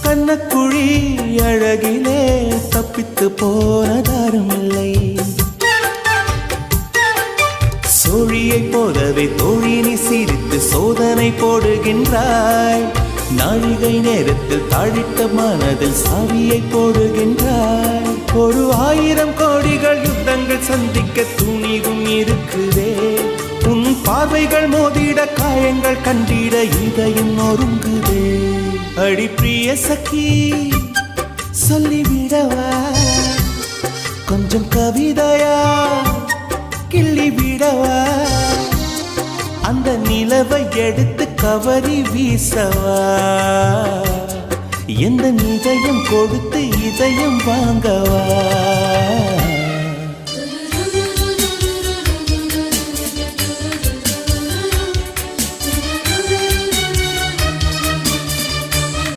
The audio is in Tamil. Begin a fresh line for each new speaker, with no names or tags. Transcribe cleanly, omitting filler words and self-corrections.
கண்ணக்குழி அழகிலே தப்பித்து போனதாருமில்லை. சோழியை போலவே தோழினி சிரித்து சோதனை போடுகின்றாய். நாழிகை நேரத்தில் தாழிட்ட மனதில் சாவியை போடுகின்றாய். 1000 கோடிகள் யுத்தங்கள் சந்திக்க துணிவும் இருக்குதே. உன் பார்வைகள் மோதிட காயங்கள் கண்டிட இதயம் நொறுங்குதே. அடி பிரிய சகி சொல்லிவிடவா கொஞ்சம் கவிதையா கிள்ளி விடவா. அந்த நிலவை எடுத்து கவரி வீசவா. எந்த இதயம் கொடுத்து இதயம் வாங்கவா.